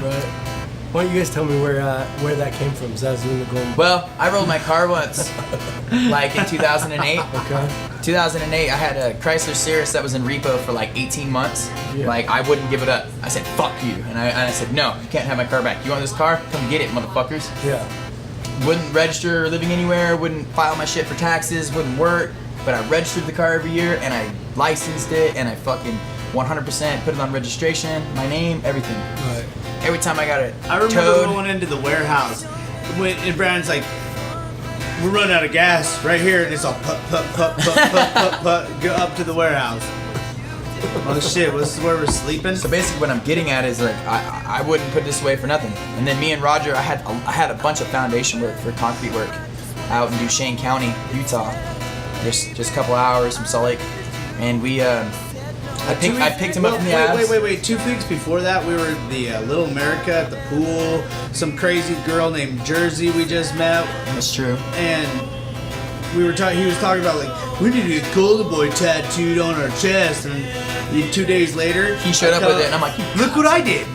Right. Why don't you guys tell me where that came from, Zazu the Golden Boy? Well, I rolled my car once, like in 2008. Okay. 2008, I had a Chrysler Cirrus that was in repo for like 18 months. Yeah. Like, I wouldn't give it up. I said, fuck you. And I said, no, you can't have my car back. You want this car? Come get it, motherfuckers. Yeah. Wouldn't register living anywhere, wouldn't file my shit for taxes, wouldn't work. But I registered the car every year, and I licensed it, and I fucking 100% put it on registration, my name, everything. Right. Every time I got it I remember towed, going into the warehouse and Brandon's like, we're running out of gas right here, and it's all put, go up to the warehouse. Oh shit, this is where we're sleeping? So basically what I'm getting at is like I wouldn't put this away for nothing. And then me and Roger, I had a bunch of foundation work for concrete work out in Duchesne County, Utah. Just a couple hours from Salt Lake. And we I picked him up from the abs. Wait. 2 weeks before that, we were at the Little America at the pool. Some crazy girl named Jersey we just met. That's true. And we were talking. He was talking about like we need to get Golden Boy tattooed on our chest. And 2 days later, He showed up with it, and I'm like, look what I did.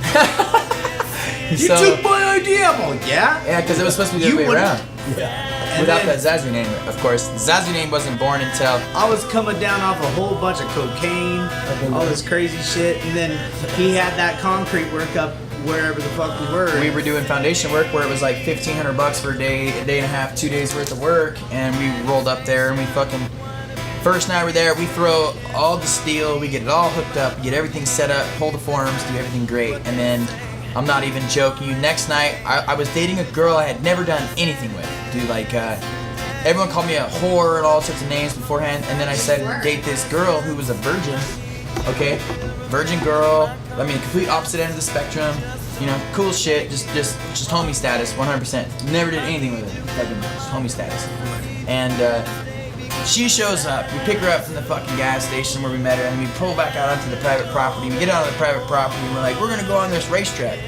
You took my idea. I'm like, yeah. Yeah, because it was supposed to be the other way around. Yeah. Without that Zazu name, of course. The Zazu name wasn't born until I was coming down off a whole bunch of cocaine, all this crazy shit, and then he had that concrete work up wherever the fuck we were. we were doing foundation work where it was like $1,500 for a day and a half, 2 days worth of work, and we rolled up there and we fucking first night we're there, we throw all the steel, we get it all hooked up, get everything set up, pull the forms, do everything great, and then I'm not even joking you. Next night, I was dating a girl I had never done anything with. Dude, like, everyone called me a whore and all sorts of names beforehand. And then I decided to date this girl who was a virgin. Okay? Virgin girl. I mean, complete opposite end of the spectrum. You know, cool shit. Just homie status, 100%. Never did anything with it. Fucking just homie status. And, she shows up. We pick her up from the fucking gas station where we met her, and we pull back out onto the private property. We get out on the private property, and we're like, we're gonna go on this racetrack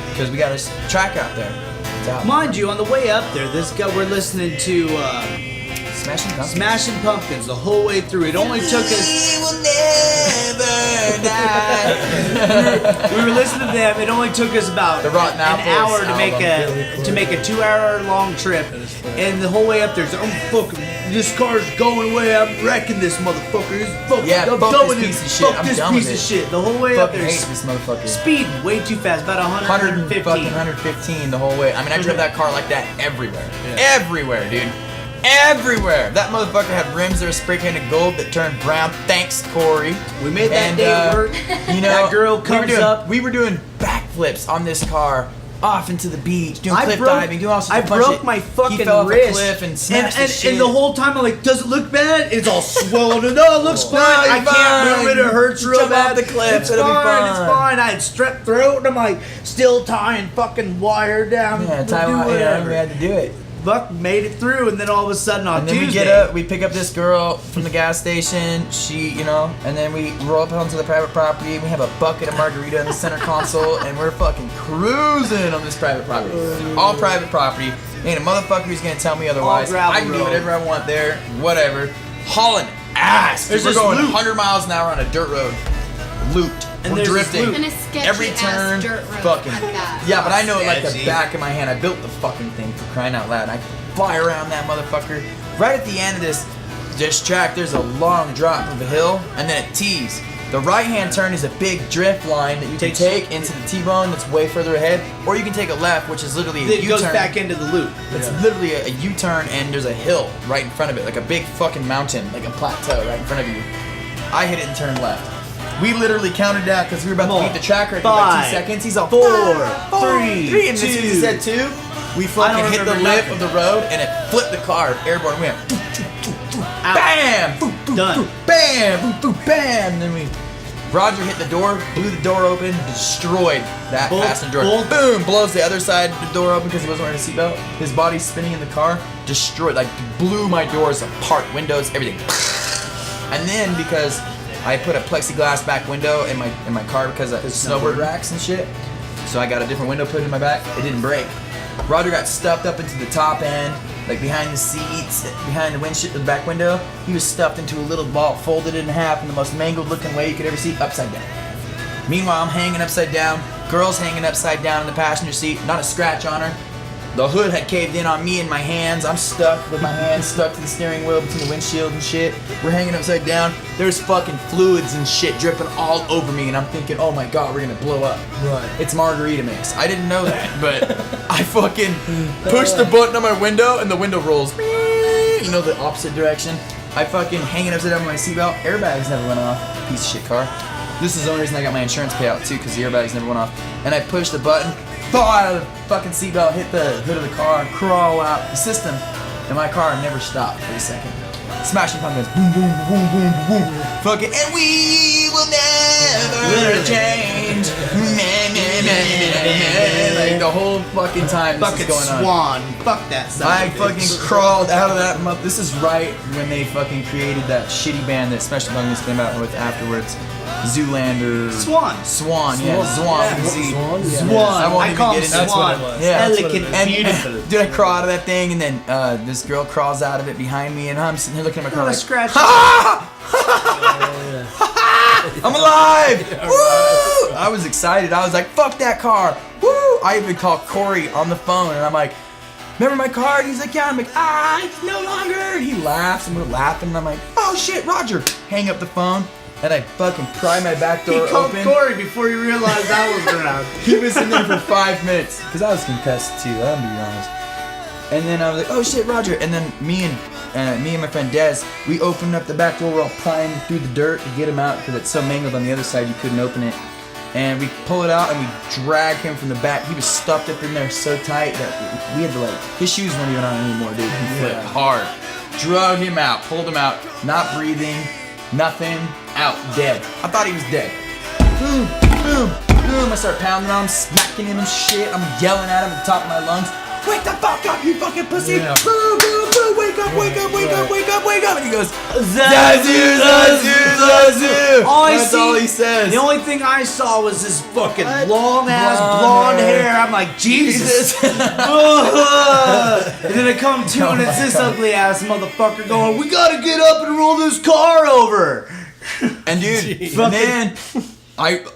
because we got this track out there. It's out. Mind you, on the way up there, this guy we're listening to Smashing Pumpkins. Smashing Pumpkins the whole way through. It only took us. We will never die. We were listening to them. It only took us about The Rotten an Apples hour to make a 2 hour long trip, and the whole way up there's this car's going away. I'm wrecking this motherfucker. I'm fuck done with this it. piece of shit. Fuck I'm this done piece with of it. shit. The whole way up Fucking there, hate this motherfucker. speeding way too fast, about 115. 115 the whole way. I mean, I drove that car like that everywhere. Yeah. Everywhere, dude. Everywhere. That motherfucker had rims that were spray painted gold that turned brown. Thanks, Corey. We made that day work. You know, that girl comes up. We were doing backflips on this car. Off into the beach, doing cliff diving, doing all sorts of fun shit. I broke my fucking he fell wrist. off a cliff and smashed his shit. And the whole time I'm like, does it look bad? It's all swollen. No, it looks fine. I fine. can't move it. It hurts real Jump bad. off the cliff. It's It'll be fine. It's fine. fine. I had strep throat, and I'm like still tying fucking wire down. Yeah, to time do out. Yeah, whatever. we had to do it. Buck made it through, and then all of a sudden on And then Tuesday, we pick up this girl from the gas station. She, you know, and then we roll up onto the private property. We have a bucket of margarita in the center console, and we're fucking cruising on this private property. All private property. Ain't a motherfucker who's gonna tell me otherwise. gravel I can do road. whatever I want there, whatever. Hauling ass. There's We're this going loop. 100 miles an hour on a dirt road. Looped. And We're there's this drifting. loop. And a sketchy Every ass turn, dirt road fucking. at that. Yeah, but I know it like the Sketchy. back of my hand. I built the fucking thing for crying out loud. I fly around that motherfucker. Right at the end of this track, there's a long drop of a hill, and then it tees. The right-hand turn is a big drift line that you can take into the T-bone that's way further ahead, or you can take a left, which is literally a it U-turn. goes back into the loop. It's literally a U-turn, and there's a hill right in front of it, like a big fucking mountain, like a plateau right in front of you. I hit it and turned left. We literally counted down because we were about to beat the track right there by 2 seconds. He's all 4, 3, and 2. as soon as he said 2, we fucking hit the lip of the road and it flipped the car airborne. We went bam, boop, boop, Done. boop, bam, boop, boop, bam. And then Roger hit the door, blew the door open, destroyed that passenger door. Boom, blows the other side of the door open because he wasn't wearing a seatbelt. His body's spinning in the car, destroyed, like blew my doors apart, windows, everything. And then because I put a plexiglass back window in my car because of snowboard racks and shit, so I got a different window put in my back. It didn't break. Roger got stuffed up into the top end, like behind the seats, behind the windshield, the back window. He was stuffed into a little ball, folded in half in the most mangled looking way you could ever see, upside down. Meanwhile, I'm hanging upside down. Girl's hanging upside down in the passenger seat. Not a scratch on her. The hood had caved in on me and my hands. I'm stuck with my hands stuck to the steering wheel between the windshield and shit. We're hanging upside down. There's fucking fluids and shit dripping all over me, and I'm thinking, oh my god, we're gonna blow up. Right. It's margarita mix. I didn't know that, but I fucking pushed the button on my window, and the window rolls. You know, the opposite direction. I fucking hanging upside down with my seatbelt. Airbags never went off. Piece of shit car. This is the only reason I got my insurance payout too, because the airbags never went off. And I pushed the button, fall out of the fucking seatbelt, hit the hood of the car, crawl out the system, and my car never stopped for a second. Smashing pumpkins, boom, boom, boom, boom, boom, fucking, and we will never change. Like the whole fucking time this is going on. Swan. Fuck that son I of a fucking bitch. crawled out of that month. This is right when they fucking created that shitty band that Smashing Pumpkins came out with afterwards. Zoolander. Swan. Swan, yeah. Swan. Yeah, Z. Swan, yeah. Swan. I won't I even call get him into it. That's what Swan. it was. Yeah. Elegant and beautiful. Dude, I crawl out of that thing, and then this girl crawls out of it behind me, and I'm sitting here looking at my car Not a like, scratch. I'm alive! Woo! I was excited. I was like, fuck that car! Woo! I even called Corey on the phone, and I'm like, remember my car? And he's like, yeah. I'm like, it's no longer. And he laughs, and we're laughing, and I'm like, oh shit, Roger. Hang up the phone, and I fucking pry my back door He called open. Corey before you realized I was around. He was in there for 5 minutes, because I was concussed too, I'm gonna be honest. And then I was like, oh shit, Roger. And then me and my friend Dez, we opened up the back door. We're all prying through the dirt to get him out because it's so mangled on the other side you couldn't open it. And we pull it out and we drag him from the back. He was stuffed up in there so tight that we had to his shoes weren't even on anymore, dude. He flipped hard. Drug him out, pulled him out, not breathing, nothing, out, dead. I thought he was dead. Boom, boom, boom. I start pounding on him, smacking him and shit. I'm yelling at him at the top of my lungs. Wake the fuck up, you fucking pussy! Yeah. Boo, boo, boo! Wake up, wake up, wake up, wake up, wake up! And he goes, Zazu, Zazu! That's all he says. The only thing I saw was his fucking long ass blonde hair. I'm like, Jesus. And then I come to and it's this ugly ass motherfucker going, we gotta get up and roll this car over. And dude, man,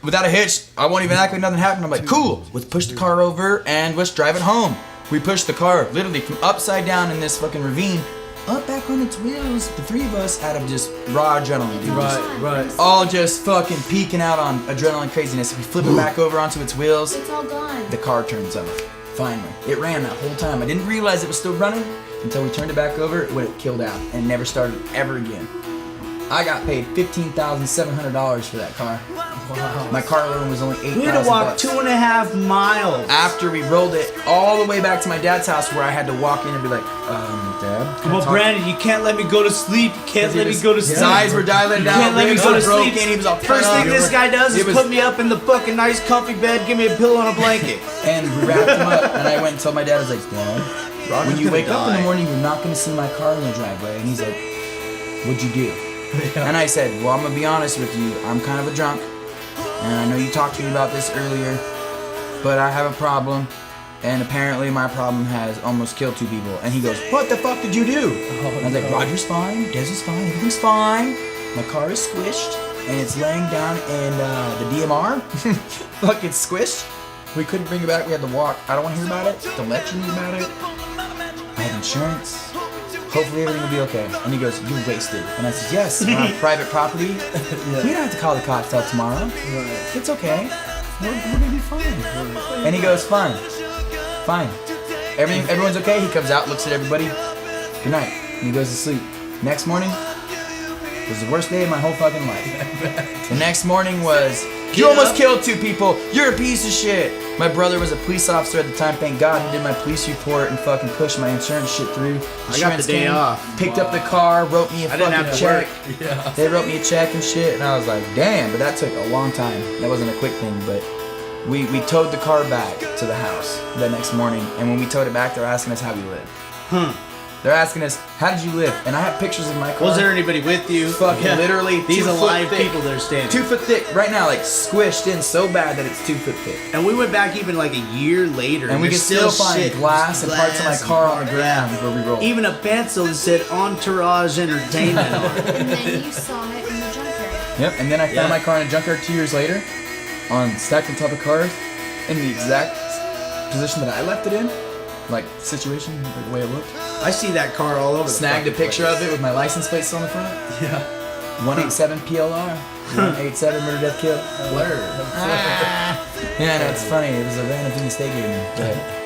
without a hitch, I won't even act like nothing happened. I'm like, cool, let's push the car over and let's drive it home. We pushed the car literally from upside down in this fucking ravine up back on its wheels. The three of us out of just raw adrenaline, dude. Right. All just fucking peeking out on adrenaline craziness. We flip it back over onto its wheels. It's all gone. The car turns off. Finally. It ran that whole time. I didn't realize it was still running until we turned it back over when it killed out and never started ever again. I got paid $15,700 for that car. Wow. My car loan was only $8,000. We had to walk 2.5 miles. After we rolled it all the way back to my dad's house, where I had to walk in and be like, Dad? Well, Brandon, you can't let me go to sleep. You can't let me go to sleep. His eyes were dilated You out. can't let me ribs go were to broken. sleep. He was all First thing this guy does is put me up in the fucking nice comfy bed, give me a pillow and a blanket. And we wrapped him up, and I went and told my dad, I was like, Dad, when you wake up in the morning, you're not going to see my car in the driveway. And he's like, what'd you do? And I said, well, I'm going to be honest with you. I'm kind of a drunk. And I know you talked to me about this earlier. But I have a problem. And apparently my problem has almost killed 2 people. And he goes, what the fuck did you do? And I was like, Roger's fine. Des is fine. Everything's fine. My car is squished. And it's laying down in the DMR. Fuck, it's squished. We couldn't bring it back. We had to walk. I don't want to hear about it. Don't let you hear about it. I have insurance. Hopefully everything will be okay. And he goes, you're wasted. And I said, yes, we're on private property. We don't have to call the cops till tomorrow. Right. It's okay. We're gonna be fine. And he goes, fine. Everyone's okay. He comes out, looks at everybody. Good night. And he goes to sleep. Next morning was the worst day of my whole fucking life. The next morning was, you almost killed 2 people. You're a piece of shit. My brother was a police officer at the time. Thank God he did my police report and fucking pushed my insurance shit through. I got the day off. Picked up the car, wrote me a I didn't fucking have to check. work. Yeah. They wrote me a check and shit, and I was like, damn. But that took a long time. That wasn't a quick thing, but we towed the car back to the house the next morning. And when we towed it back, they were asking us how we lived. They're asking us, how did you live? And I have pictures of my car. Was there anybody with you? Fucking literally These 2 foot alive thick. people that are standing. 2 foot thick right now, like squished in so bad that it's 2 foot thick. And we went back even like a year later. And we can there's still find shit. glass and parts of my Glass car on and the ground where we rolled. even a pencil that said Entourage Entertainment on it. And then you saw it in the junkyard. Yep, and then I found my car in a junkyard 2 years later. stacked on top of cars in the exact position that I left it in, like situation, the way it looked. I see that car all over. Snagged a picture of it with my license plate still on the front. Yeah. 187 PLR. 187 murder death kill. Word. Yeah, no, it's funny. It was a random thing the state gave me. But